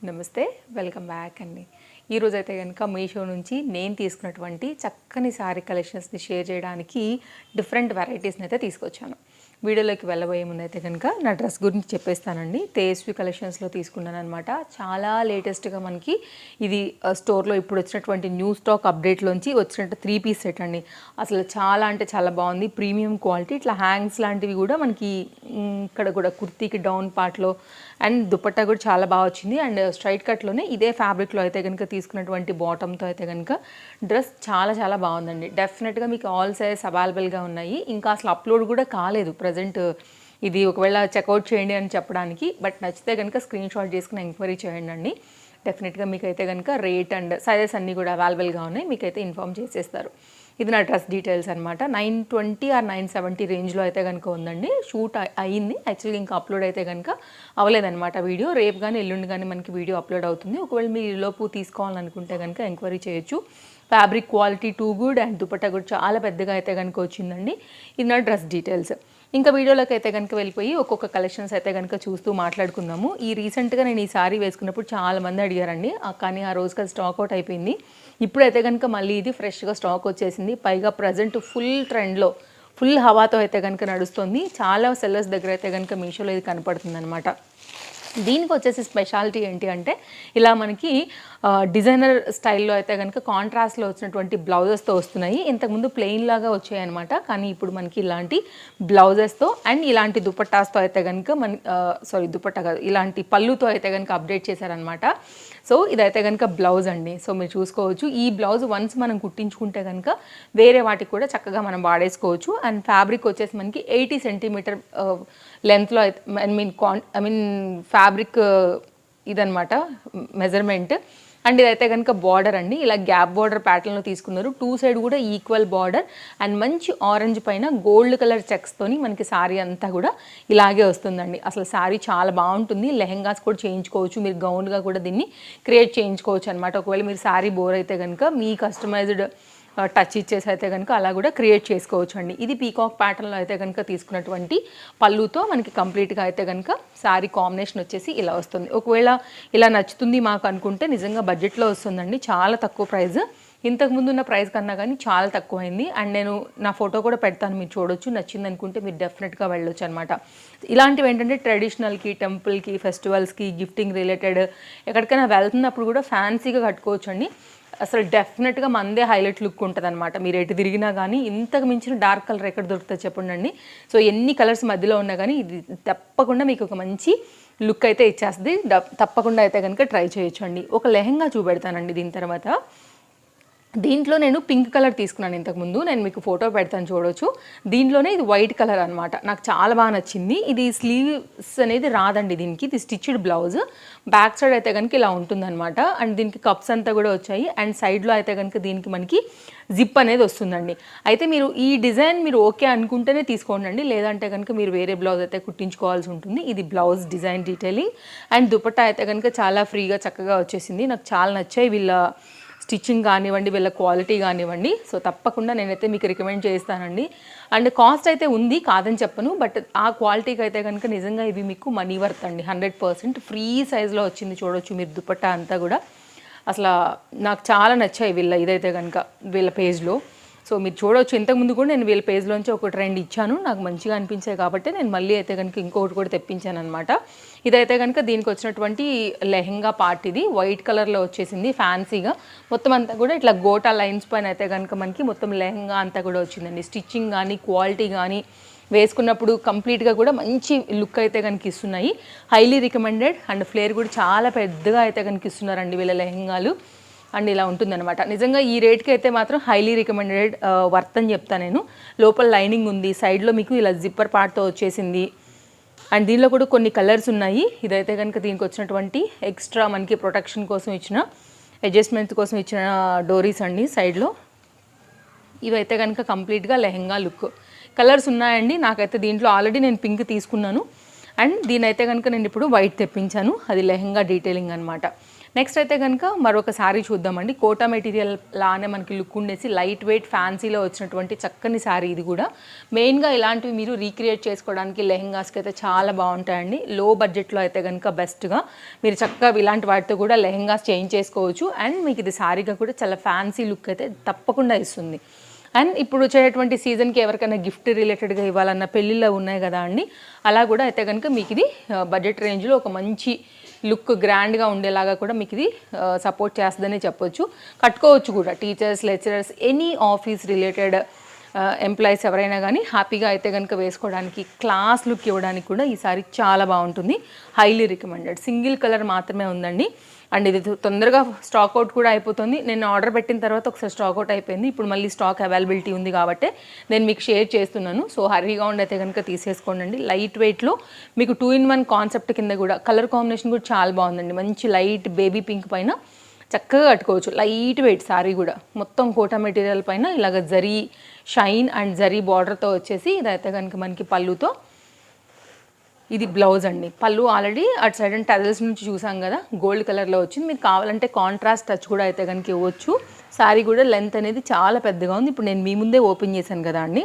నమస్తే, welcome back అండి. ఈరోజైతే కనుక మీషో నుంచి నేను తీసుకున్నటువంటి చక్కని శారీ కలెక్షన్స్ని షేర్ చేయడానికి డిఫరెంట్ వెరైటీస్ని అయితే తీసుకొచ్చాను. వీడియోలోకి వెళ్ళబోయే ముందు అయితే కనుక నా డ్రెస్ గురించి చెప్పేస్తానండి. తేజస్వి కలెక్షన్స్లో తీసుకున్నాను అనమాట. చాలా లేటెస్ట్గా మనకి ఇది స్టోర్లో ఇప్పుడు వచ్చినటువంటి న్యూ స్టాక్ అప్డేట్లోంచి వచ్చినట్టు 3 పీస్ సెట్ అండి. అసలు చాలా అంటే చాలా బాగుంది, ప్రీమియం క్వాలిటీ. ఇట్లా హ్యాంగ్స్ లాంటివి కూడా మనకి ఇక్కడ కూడా కుర్తీకి డౌన్ పార్ట్లో అండ్ దుపట్టా కూడా చాలా బాగా వచ్చింది. అండ్ స్ట్రైట్ కట్లోనే ఇదే ఫ్యాబ్రిక్లో అయితే కనుక తీసుకున్నటువంటి బాటంతో అయితే కనుక డ్రెస్ చాలా చాలా బాగుందండి. డెఫినెట్గా మీకు ఆల్ సైజ్ అవైలబుల్గా ఉన్నాయి. ఇంకా అసలు అప్లోడ్ కూడా కాలేదు ప్రజెంట్. ఇది ఒకవేళ చెక్అవుట్ చేయండి అని చెప్పడానికి, బట్ నచ్చితే కనుక స్క్రీన్ షాట్ చేసుకుని ఎంక్వైరీ చేయండి అండి. డెఫినెట్గా మీకైతే కనుక రేట్ అండ్ సైజెస్ అన్నీ కూడా అవైలబుల్గా ఉన్నాయి, మీకైతే ఇన్ఫామ్ చేసేస్తారు. ఇది నా డ్రెస్ డీటెయిల్స్ అనమాట. 920 ఆర్ 970 రేంజ్లో అయితే కనుక ఉందండి. షూట్ అయ్యింది యాక్చువల్గా, ఇంకా అప్లోడ్ అయితే కనుక అవ్వలేదన్నమాట వీడియో. రేపు కానీ ఎల్లుండి కానీ మనకి వీడియో అప్లోడ్ అవుతుంది. ఒకవేళ మీరు ఈలోపు తీసుకోవాలనుకుంటే కనుక ఎంక్వైరీ చేయొచ్చు. Fabric quality too good and dupatta కూడా చాలా పెద్దగా అయితే కనుక వచ్చిందండి. ఇది నా డ్రెస్ డీటెయిల్స్. ఇంకా వీడియోలోకి అయితే కనుక వెళ్ళిపోయి ఒక్కొక్క కలెక్షన్స్ అయితే కనుక చూస్తూ మాట్లాడుకుందాము. ఈ రీసెంట్గా నేను ఈ సారీ వేసుకున్నప్పుడు చాలామంది అడిగారండి, కానీ ఆ రోజుకి అది స్టాక్ అవుట్ అయిపోయింది. ఇప్పుడైతే కనుక మళ్ళీ ఇది ఫ్రెష్గా స్టాక్ వచ్చేసింది. పైగా ప్రజెంట్ ఫుల్ ట్రెండ్లో ఫుల్ హవాతో అయితే కనుక నడుస్తుంది. చాలా సెల్లర్స్ దగ్గర అయితే కనుక మీషోలో ఇది కనపడుతుంది అనమాట. దీనికి వచ్చేసి స్పెషాలిటీ ఏంటి అంటే, ఇలా మనకి డిజైనర్ స్టైల్లో అయితే కనుక కాంట్రాస్ట్లో వచ్చినటువంటి బ్లౌజెస్తో వస్తున్నాయి. ఇంతకుముందు ప్లెయిన్ లాగా వచ్చాయి అనమాట, కానీ ఇప్పుడు మనకి ఇలాంటి బ్లౌజెస్తో అండ్ ఇలాంటి దుపట్టాస్తో అయితే కనుక దుపట్టా కాదు, ఇలాంటి పళ్ళుతో అయితే కనుక అప్డేట్ చేశారనమాట. సో ఇదైతే కనుక బ్లౌజ్ అండి. సో మీరు చూసుకోవచ్చు, ఈ బ్లౌజ్ వన్స్ మనం కుట్టించుకుంటే కనుక వేరే వాటికి కూడా చక్కగా మనం వాడేసుకోవచ్చు. అండ్ ఫ్యాబ్రిక్ వచ్చేసి మనకి 80 సెంటీమీటర్ లెంత్లో అయితే ఐ మీన్ ఫ్యాబ్రిక్ ఇదనమాట మెజర్మెంట్. అండ్ ఇదైతే కనుక బార్డర్ అండి, ఇలా గ్యాప్ బార్డర్ ప్యాటర్న్లో తీసుకున్నారు. 2 సైడ్ కూడా ఈక్వల్ బార్డర్ అండ్ మంచి ఆరెంజ్ పైన గోల్డ్ కలర్ చెక్స్తోని మనకి శారీ అంతా కూడా ఇలాగే వస్తుందండి. అసలు శారీ చాలా బాగుంటుంది. లెహెంగాస్ కూడా చేయించుకోవచ్చు, మీరు గౌన్గా కూడా దీన్ని క్రియేట్ చేయించుకోవచ్చు అనమాట. ఒకవేళ మీరు శారీ బోర్ అయితే కనుక మీ కస్టమైజ్డ్ టచ్ ఇచ్చేసి అయితే కనుక అలా కూడా క్రియేట్ చేసుకోవచ్చు అండి. ఇది పీకాక్ ప్యాటర్న్లో అయితే కనుక తీసుకున్నటువంటి పళ్ళుతో మనకి కంప్లీట్గా అయితే కనుక శారీ కాంబినేషన్ వచ్చేసి ఇలా వస్తుంది. ఒకవేళ ఇలా నచ్చుతుంది మాకు అనుకుంటే నిజంగా బడ్జెట్లో వస్తుందండి. చాలా తక్కువ ప్రైస్, ఇంతకుముందు ఉన్న ప్రైస్ కన్నా కానీ చాలా తక్కువైంది. అండ్ నేను నా ఫోటో కూడా పెడతాను, మీరు చూడొచ్చు. నచ్చింది అనుకుంటే మీరు డెఫినెట్గా వెళ్ళొచ్చు అనమాట. ఇలాంటివి ఏంటంటే ట్రెడిషనల్కి, టెంపుల్కి, ఫెస్టివల్స్కి, గిఫ్టింగ్ రిలేటెడ్ ఎక్కడికైనా వెళ్తున్నప్పుడు కూడా ఫ్యాన్సీగా కట్టుకోవచ్చు అండి. అసలు డెఫినెట్గా మందే హైలైట్ లుక్ ఉంటుంది అనమాట. మీరు ఎటు తిరిగినా కానీ ఇంతకు మించిన డార్క్ కలర్ ఎక్కడ దొరుకుతుంది చెప్పండి. సో ఎన్ని కలర్స్ మధ్యలో ఉన్నా కానీ ఇది తప్పకుండా మీకు ఒక మంచి లుక్ అయితే ఇచ్చేస్తుంది. తప్పకుండా అయితే కనుక ట్రై చేయొచ్చు అండి. ఒక లెహెంగా చూపెడతానండి దీని తర్వాత. దీంట్లో నేను పింక్ కలర్ తీసుకున్నాను ఇంతకుముందు, నేను మీకు ఫోటో పెడతాను చూడవచ్చు. దీంట్లోనే ఇది వైట్ కలర్ అనమాట, నాకు చాలా బాగా నచ్చింది. ఇది స్లీవ్స్ అనేది రాదండి దీనికి, ఇది స్టిచ్డ్ బ్లౌజ్. బ్యాక్ సైడ్ అయితే కనుక ఇలా ఉంటుందన్నమాట. అండ్ దీనికి కప్స్ అంతా కూడా వచ్చాయి. అండ్ సైడ్లో అయితే కనుక దీనికి మనకి జిప్ అనేది వస్తుందండి. అయితే మీరు ఈ డిజైన్ మీరు ఓకే అనుకుంటేనే తీసుకోండి, లేదంటే కనుక మీరు వేరే బ్లౌజ్ అయితే కుట్టించుకోవాల్సి ఉంటుంది. ఇది blouse design detailing. And dupatta అయితే కనుక చాలా ఫ్రీగా చక్కగా వచ్చేసింది. నాకు చాలా నచ్చాయి వీళ్ళ స్టిచ్చింగ్ కానివ్వండి, వీళ్ళ క్వాలిటీ కానివ్వండి. సో తప్పకుండా నేనైతే మీకు రికమెండ్ చేస్తానండి. అండ్ కాస్ట్ అయితే ఉంది, కాదని చెప్పను, బట్ ఆ క్వాలిటీకి అయితే కనుక నిజంగా ఇవి మీకు మనీ వర్త్ అండి. 100% ఫ్రీ సైజ్లో వచ్చింది, చూడొచ్చు మీరు దుపట్టా అంతా కూడా. అసలు నాకు చాలా నచ్చాయి ఇదైతే కనుక వీళ్ళ పేజ్లో. సో మీరు చూడవచ్చు, ఇంతకుముందు కూడా నేను వీళ్ళ పేజ్లోంచి ఒక ట్రెండ్ ఇచ్చాను, నాకు మంచిగా అనిపించాయి కాబట్టి నేను మళ్ళీ అయితే కనుక ఇంకొకటి కూడా తెప్పించాను అనమాట. ఇదైతే కనుక దీనికి వచ్చినటువంటి లెహెంగా పార్ట్, ఇది వైట్ కలర్లో వచ్చేసింది ఫ్యాన్సీగా. మొత్తం అంతా కూడా ఇట్లా గోటా లైన్స్ పైన అయితే కనుక మనకి మొత్తం లెహెంగా అంతా కూడా వచ్చిందండి. స్టిచ్చింగ్ కానీ క్వాలిటీ కానీ వేసుకున్నప్పుడు కంప్లీట్గా కూడా మంచి లుక్ అయితే కనుక ఇస్తున్నాయి. Highly recommended. అండ్ ఫ్లేర్ కూడా చాలా పెద్దగా అయితే కనుక ఇస్తున్నారండి వీళ్ళ లెహెంగాలు. అండ్ ఇలా ఉంటుందన్నమాట. నిజంగా ఈ రేట్కి అయితే మాత్రం హైలీ రికమెండెడ్, వర్త్ అని చెప్తాను నేను. లోపల లైనింగ్ ఉంది, సైడ్లో మీకు ఇలా జిప్పర్ పార్ట్తో వచ్చేసింది. అండ్ దీనిలో కూడా కొన్ని కలర్స్ ఉన్నాయి. ఇదైతే కనుక దీనికి వచ్చినటువంటి ఎక్స్ట్రా మనకి ప్రొటెక్షన్ కోసం ఇచ్చిన, అడ్జస్ట్మెంట్ కోసం ఇచ్చిన డోరీస్ అండి సైడ్లో. ఇవైతే కనుక కంప్లీట్గా లెహెంగా లుక్. కలర్స్ ఉన్నాయండి, నాకైతే దీంట్లో ఆల్రెడీ నేను పింక్ తీసుకున్నాను. అండ్ దీనైతే కనుక నేను ఇప్పుడు వైట్ తెప్పించాను, అది లెహంగా డీటెయిలింగ్ అనమాట. నెక్స్ట్ అయితే కనుక మరొక శారీ చూద్దామండి. కోటా మెటీరియల్ లానే మనకి లుక్ ఉండేసి లైట్ వెయిట్ ఫ్యాన్సీలో వచ్చినటువంటి చక్కని శారీ. ఇది కూడా మెయిన్గా ఇలాంటివి మీరు రీక్రియేట్ చేసుకోవడానికి లెహంగాస్కి అయితే చాలా బాగుంటాయండి. లో బడ్జెట్లో అయితే కనుక బెస్ట్గా మీరు చక్కగా ఇలాంటి వాటితో కూడా లెహంగాస్ చేంజ్ చేసుకోవచ్చు. అండ్ మీకు ఇది శారీగా కూడా చాలా ఫ్యాన్సీ లుక్ అయితే తప్పకుండా ఇస్తుంది. అండ్ ఇప్పుడు వచ్చేటువంటి సీజన్కి ఎవరికైనా గిఫ్ట్ రిలేటెడ్గా ఇవ్వాలన్న పెళ్ళిళ్ళు ఉన్నాయి కదా అండి, అలా కూడా అయితే కనుక మీకు ఇది బడ్జెట్ రేంజ్లో ఒక మంచి లుక్ గ్రాండ్గా ఉండేలాగా కూడా మీకు ఇది సపోర్ట్ చేస్తుందని చెప్పొచ్చు. కట్టుకోవచ్చు కూడా teachers, lecturers, any office related employees ఎవరైనా కానీ హ్యాపీగా అయితే కనుక వేసుకోవడానికి, క్లాస్ లుక్ ఇవ్వడానికి కూడా ఈ సారీ చాలా బాగుంటుంది. Highly recommended. సింగిల్ కలర్ మాత్రమే ఉందండి. అండ్ ఇది తొందరగా స్టాక్ అవుట్ కూడా అయిపోతుంది. నేను ఆర్డర్ పెట్టిన తర్వాత ఒకసారి స్టాక్ అవుట్ అయిపోయింది. ఇప్పుడు మళ్ళీ స్టాక్ అవైలబిలిటీ ఉంది కాబట్టి నేను మీకు షేర్ చేస్తున్నాను. సో హరీగా ఉండి అయితే కనుక తీసేసుకోండి. లైట్ వెయిట్లో మీకు 2-in-1 కాన్సెప్ట్ కింద కూడా కలర్ కాంబినేషన్ కూడా చాలా బాగుందండి. మంచి లైట్ బేబీ పింక్ పైన చక్కగా కట్టుకోవచ్చు. లైట్ వెయిట్ సారీ కూడా మొత్తం కోటా మెటీరియల్ పైన ఇలాగ జరీ షైన్ అండ్ జరీ బార్డర్తో వచ్చేసి ఇదైతే కనుక మనకి పళ్ళుతో, ఇది బ్లౌజ్ అండి. పళ్ళు ఆల్రెడీ అటు సైడ్ అండ్ టెరల్స్ నుంచి చూసాం కదా, గోల్డ్ కలర్లో వచ్చింది. మీకు కావాలంటే కాంట్రాస్ట్ టచ్ కూడా అయితే కనుక ఇవ్వచ్చు. శారీ కూడా లెంత్ అనేది చాలా పెద్దగా ఉంది. ఇప్పుడు నేను మీ ముందే ఓపెన్ చేశాను కదా అండి.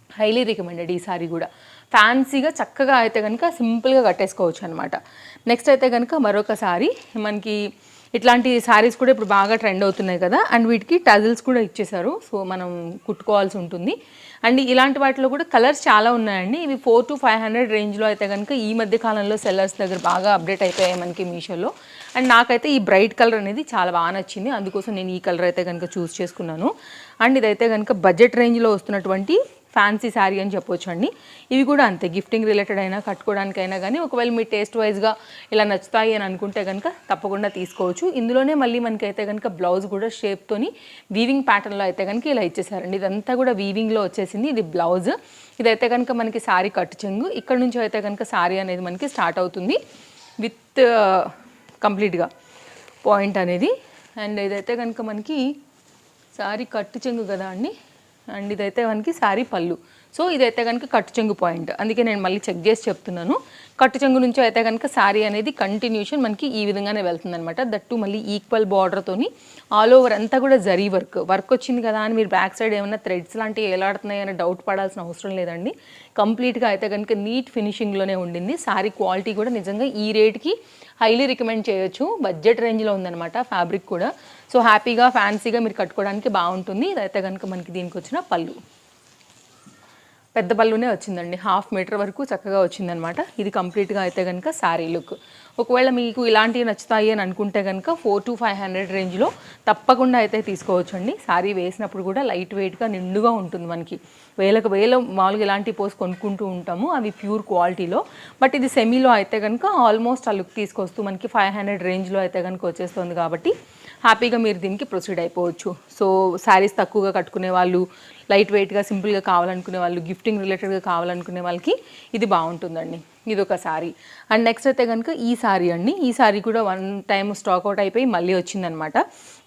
హైలీ రికమెండెడ్ ఈ శారీ కూడా. ఫ్యాన్సీగా చక్కగా అయితే కనుక సింపుల్గా కట్టేసుకోవచ్చు అనమాట. నెక్స్ట్ అయితే కనుక మరొక శారీ. మనకి ఇట్లాంటి శారీస్ కూడా ఇప్పుడు బాగా ట్రెండ్ అవుతున్నాయి కదా, అండ్ వీటికి టజిల్స్ కూడా ఇచ్చేసారు. సో మనం కుట్టుకోవాల్సి ఉంటుంది. అండ్ ఇలాంటి వాటిలో కూడా కలర్స్ చాలా ఉన్నాయండి. ఇవి 400 to 500 రేంజ్లో అయితే కనుక ఈ మధ్య కాలంలో సెల్లర్స్ దగ్గర బాగా అప్డేట్ అయిపోయాయి మనకి మీషోలో. అండ్ నాకైతే ఈ బ్రైట్ కలర్ అనేది చాలా బాగా నచ్చింది, అందుకోసం నేను ఈ కలర్ అయితే కనుక చూస్ చేసుకున్నాను. అండ్ ఇదైతే కనుక బడ్జెట్ రేంజ్లో వస్తున్నటువంటి ఫ్యాన్సీ శారీ అని చెప్పొచ్చు అండి. ఇవి కూడా అంతే, గిఫ్టింగ్ రిలేటెడ్ అయినా కట్టుకోవడానికైనా కానీ ఒకవేళ మీ టేస్ట్ వైజ్గా ఇలా నచ్చుతాయి అని అనుకుంటే కనుక తప్పకుండా తీసుకోవచ్చు. ఇందులోనే మళ్ళీ మనకైతే కనుక బ్లౌజ్ కూడా షేప్తోని వీవింగ్ ప్యాటర్న్లో అయితే కనుక ఇలా ఇచ్చేసారండి. ఇదంతా కూడా వీవింగ్లో వచ్చేసింది. ఇది బ్లౌజ్. ఇదైతే కనుక మనకి శారీ కట్టు చెంగు. ఇక్కడ నుంచి అయితే కనుక శారీ అనేది మనకి స్టార్ట్ అవుతుంది విత్ కంప్లీట్గా పాయింట్ అనేది. అండ్ ఇదైతే కనుక మనకి శారీ కట్టు చెంగు కదా అండి. అండ్ ఇదైతే మనకి శారీ పళ్ళు. సో ఇదైతే కనుక కట్టు చెంగు పాయింట్, అందుకే నేను మళ్ళీ చెక్ చేసి చెప్తున్నాను. కట్టు చెంగు నుంచి అయితే కనుక శారీ అనేది కంటిన్యూషన్ మనకి ఈ విధంగానే వెళ్తుంది అనమాట. దట్టు మళ్ళీ ఈక్వల్ బార్డర్తోని ఆల్ ఓవర్ అంతా కూడా జరీ వర్క్ వచ్చింది కదా అని మీరు బ్యాక్ సైడ్ ఏమైనా థ్రెడ్స్ లాంటివి ఎలాడుతున్నాయి అని డౌట్ పడాల్సిన అవసరం లేదండి. కంప్లీట్గా అయితే కనుక నీట్ ఫినిషింగ్లోనే ఉండింది. శారీ క్వాలిటీ కూడా నిజంగా ఈ రేట్కి హైలీ రికమెండ్ చేయొచ్చు. బడ్జెట్ రేంజ్లో ఉందన్నమాట ఫ్యాబ్రిక్ కూడా. సో హ్యాపీగా ఫ్యాన్సీగా మీరు కట్టుకోవడానికి బాగుంటుంది. ఇదైతే కనుక మనకి దీనికి వచ్చిన పళ్ళు, పెద్ద పళ్ళునే వచ్చిందండి. 1/2 మీటర్ వరకు చక్కగా వచ్చిందనమాట. ఇది కంప్లీట్గా అయితే కనుక శారీ లుక్. ఒకవేళ మీకు ఇలాంటివి నచ్చుతాయి అని అనుకుంటే కనుక 400 to 500 రేంజ్లో తప్పకుండా అయితే తీసుకోవచ్చండి. శారీ వేసినప్పుడు కూడా లైట్ వెయిట్గా నిండుగా ఉంటుంది. మనకి వేలకు మామూలుగా ఇలాంటి పోస్ట్ కొనుక్కుంటూ ఉంటాము, అవి ప్యూర్ క్వాలిటీలో. బట్ ఇది సెమీలో అయితే కనుక ఆల్మోస్ట్ ఆ లుక్ తీసుకొస్తూ మనకి 500 రేంజ్లో అయితే కనుక వచ్చేస్తుంది కాబట్టి హ్యాపీగా మీరు దీనికి ప్రొసీడ్ అయిపోవచ్చు. సో శారీస్ తక్కువగా కట్టుకునే వాళ్ళు, లైట్ వెయిట్గా సింపుల్గా కావాలనుకునే వాళ్ళు, గిఫ్టింగ్ రిలేటెడ్గా కావాలనుకునే వాళ్ళకి ఇది బాగుంటుందండి. ఇది ఒక శారీ. అండ్ నెక్స్ట్ అయితే కనుక ఈ శారీ అండి. ఈ శారీ కూడా 1 టైం స్టాక్ అవుట్ అయిపోయి మళ్ళీ వచ్చిందనమాట.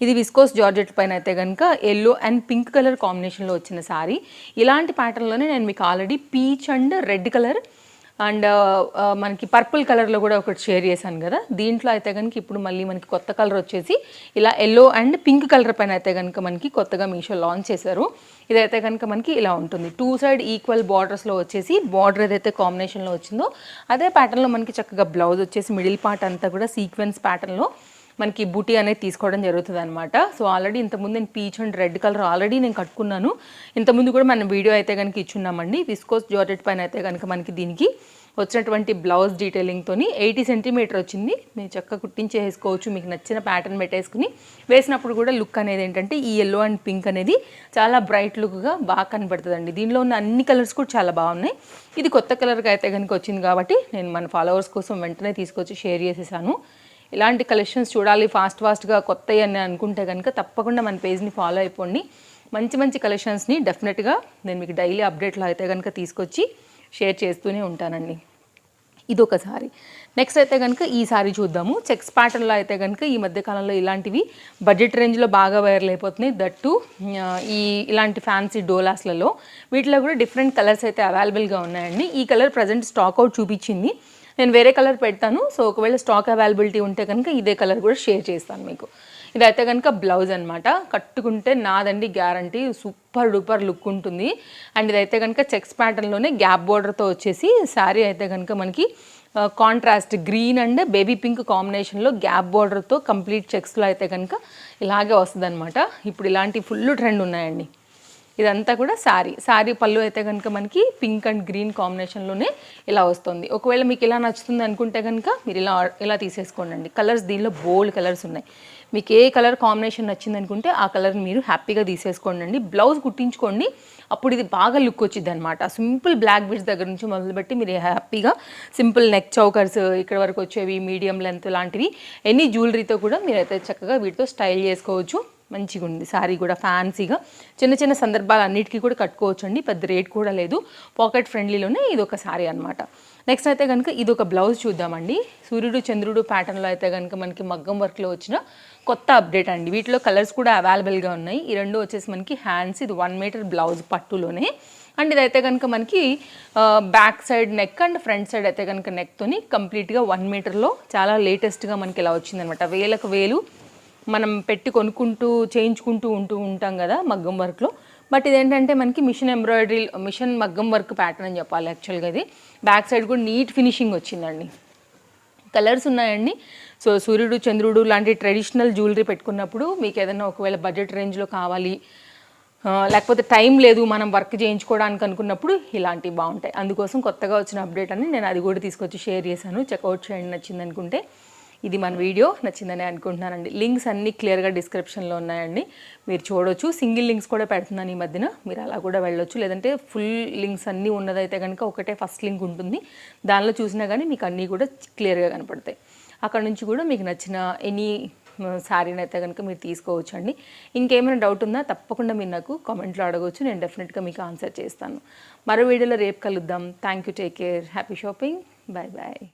ఇది విస్కోస్ జార్జెట్ పైన అయితే కనుక ఎల్లో అండ్ పింక్ కలర్ కాంబినేషన్లో వచ్చిన శారీ. ఇలాంటి ప్యాటర్న్లోనే నేను మీకు already peach and red colour and మనకి పర్పుల్ కలర్లో కూడా ఒకటి షేర్ చేశాను కదా. దీంట్లో అయితే కనుక ఇప్పుడు మళ్ళీ మనకి కొత్త కలర్ వచ్చేసి ఇలా ఎల్లో అండ్ పింక్ కలర్ పైన అయితే కనుక మనకి కొత్తగా మీషో లాంచ్ చేశారు. ఇదైతే కనుక మనకి ఇలా ఉంటుంది. 2 సైడ్ ఈక్వల్ బార్డర్స్లో వచ్చేసి బార్డర్ ఏదైతే కాంబినేషన్లో వచ్చిందో అదే ప్యాటర్న్లో మనకి చక్కగా బ్లౌజ్ వచ్చేసి మిడిల్ పార్ట్ అంతా కూడా సీక్వెన్స్ ప్యాటర్న్లో మనకి బూటీ అనేది తీసుకోవడం జరుగుతుంది అనమాట. సో ఆల్రెడీ ఇంతకుముందు నేను peach and red colour already నేను కట్టుకున్నాను. ఇంతకుముందు కూడా మనం వీడియో అయితే కనుక ఇచ్చున్నామండి. విస్కోస్ జార్జెట్ పైన అయితే కనుక మనకి దీనికి వచ్చినటువంటి బ్లౌజ్ డీటెయిలింగ్తోని 80 సెంటీమీటర్ వచ్చింది. మీరు చక్కగా కుట్టించేసుకోవచ్చు. మీకు నచ్చిన ప్యాటర్న్ పెట్టేసుకుని వేసినప్పుడు కూడా లుక్ అనేది ఏంటంటే ఈ ఎల్లో అండ్ పింక్ అనేది చాలా బ్రైట్ లుక్గా బాగా కనబడుతుందండి. దీనిలో ఉన్న అన్ని కలర్స్ కూడా చాలా బాగున్నాయి. ఇది కొత్త కలర్గా అయితే కనుక వచ్చింది కాబట్టి నేను మన ఫాలోవర్స్ కోసం వెంటనే తీసుకొచ్చి షేర్ చేసేసాను. ఇలాంటి కలెక్షన్స్ చూడాలి ఫాస్ట్గా కొత్తవి అని అనుకుంటే కనుక తప్పకుండా మన పేజ్ని ఫాలో అయిపోండి. మంచి మంచి కలెక్షన్స్ని డెఫినెట్గా నేను మీకు డైలీ అప్డేట్లో అయితే కనుక తీసుకొచ్చి షేర్ చేస్తూనే ఉంటానండి. ఇదొక సారీ. నెక్స్ట్ అయితే కనుక ఈ సారీ చూద్దాము. చెక్స్ ప్యాటర్న్లో అయితే కనుక ఈ మధ్య కాలంలో ఇలాంటివి బడ్జెట్ రేంజ్లో బాగా వైరల్ అయిపోతున్నాయి. దట్టు ఇలాంటి ఫ్యాన్సీ డోలాస్లలో వీటిలో కూడా డిఫరెంట్ కలర్స్ అయితే అవైలబుల్గా ఉన్నాయండి. ఈ కలర్ ప్రజెంట్ స్టాక్ అవుట్ చూపించింది. నేను వేరే కలర్ పెడతాను. సో ఒకవేళ స్టాక్ అవైలబిలిటీ ఉంటే కనుక ఇదే కలర్ కూడా షేర్ చేస్తాను మీకు. ఇదైతే కనుక బ్లౌజ్ అనమాట. కట్టుకుంటే నాదండి గ్యారంటీ సూపర్ డూపర్ లుక్ ఉంటుంది. అండ్ ఇదైతే కనుక చెక్స్ ప్యాటర్న్లోనే గ్యాప్ బోర్డర్తో వచ్చేసి శారీ అయితే కనుక మనకి contrast green and baby pink కాంబినేషన్లో గ్యాప్ బోర్డర్తో కంప్లీట్ చెక్స్లో అయితే కనుక ఇలాగే వస్తుంది అనమాట. ఇప్పుడు ఇలాంటి ఫుల్ ట్రెండ్ ఉన్నాయండి. ఇదంతా కూడా శారీ పళ్ళు అయితే కనుక మనకి పింక్ అండ్ గ్రీన్ కాంబినేషన్లోనే ఇలా వస్తుంది. ఒకవేళ మీకు ఇలా నచ్చుతుంది అనుకుంటే కనుక మీరు ఇలా తీసేసుకోండి. కలర్స్ దీనిలో బోల్డ్ కలర్స్ ఉన్నాయి. మీకు ఏ కలర్ కాంబినేషన్ నచ్చింది అనుకుంటే ఆ కలర్ని మీరు హ్యాపీగా తీసేసుకోండి. బ్లౌజ్ కుట్టించుకోండి, అప్పుడు ఇది బాగా లుక్ వచ్చింది అనమాట. సింపుల్ బ్లాక్ బీడ్స్ దగ్గర నుంచి మొదలుపెట్టి మీరు హ్యాపీగా సింపుల్ నెక్ చౌకర్స్ ఇక్కడ వరకు వచ్చేవి, మీడియం లెంత్ లాంటివి ఎనీ జ్యువెలరీతో కూడా మీరైతే చక్కగా వీటితో స్టైల్ చేసుకోవచ్చు. మంచిగా ఉంది శారీ కూడా ఫ్యాన్సీగా చిన్న చిన్న సందర్భాలు అన్నిటికీ కూడా కట్టుకోవచ్చు అండి. పెద్ద రేట్ కూడా లేదు, పాకెట్ ఫ్రెండ్లీలోనే ఇది ఒక శారీ అనమాట. నెక్స్ట్ అయితే కనుక ఇది ఒక బ్లౌజ్ చూద్దామండి. సూర్యుడు చంద్రుడు ప్యాటర్న్లో అయితే కనుక మనకి మగ్గం వర్క్లో వచ్చిన కొత్త అప్డేట్ అండి. వీటిలో కలర్స్ కూడా అవైలబుల్గా ఉన్నాయి. ఈ రెండు వచ్చేసి మనకి హ్యాండ్స్, ఇది 1 మీటర్ బ్లౌజ్ పట్టులోనే. అండ్ ఇదైతే కనుక మనకి back side neck and front side అయితే కనుక నెక్తోని కంప్లీట్గా 1 మీటర్లో చాలా లేటెస్ట్గా మనకి ఇలా వచ్చిందనమాట. వేలకు వేలు మనం పెట్టి కొనుక్కుంటూ చేయించుకుంటూ ఉంటాం కదా మగ్గం వర్క్లో. బట్ ఇదేంటంటే మనకి మిషన్ ఎంబ్రాయిడరీ, మిషన్ మగ్గం వర్క్ ప్యాటర్న్ అని చెప్పాలి యాక్చువల్గా. ఇది బ్యాక్ సైడ్ కూడా నీట్ ఫినిషింగ్ వచ్చిందండి. కలర్స్ ఉన్నాయండి. సో సూర్యుడు చంద్రుడు లాంటి ట్రెడిషనల్ జ్యువెలరీ పెట్టుకున్నప్పుడు మీకు ఏదైనా ఒకవేళ బడ్జెట్ రేంజ్లో కావాలి, లేకపోతే టైం లేదు మనం వర్క్ చేయించుకోవడానికి అనుకున్నప్పుడు ఇలాంటివి బాగుంటాయి. అందుకోసం కొత్తగా వచ్చిన అప్డేట్ అని నేను అది కూడా తీసుకొచ్చి షేర్ చేశాను. చెక్అవుట్ చేయండి నచ్చింది అనుకుంటే. ఇది మన వీడియో నచ్చిందని అనుకుంటున్నానండి. లింక్స్ అన్నీ క్లియర్గా డిస్క్రిప్షన్లో ఉన్నాయండి, మీరు చూడొచ్చు. సింగిల్ లింక్స్ కూడా పెడుతున్నాను ఈ మధ్యన, మీరు అలా కూడా వెళ్ళొచ్చు. లేదంటే ఫుల్ లింక్స్ అన్నీ ఉన్నదైతే కనుక ఒకటే ఫస్ట్ లింక్ ఉంటుంది, దానిలో చూసినా కానీ మీకు అన్నీ కూడా క్లియర్గా కనపడతాయి. అక్కడ నుంచి కూడా మీకు నచ్చిన ఎనీ శారీని అయితే కనుక మీరు తీసుకోవచ్చు అండి. ఇంకేమైనా డౌట్ ఉందా తప్పకుండా మీరు నాకు కామెంట్లో అడగవచ్చు, నేను డెఫినెట్గా మీకు ఆన్సర్ చేస్తాను. మరో వీడియోలో రేపు కలుద్దాం. Thank you, take care, happy shopping, bye bye.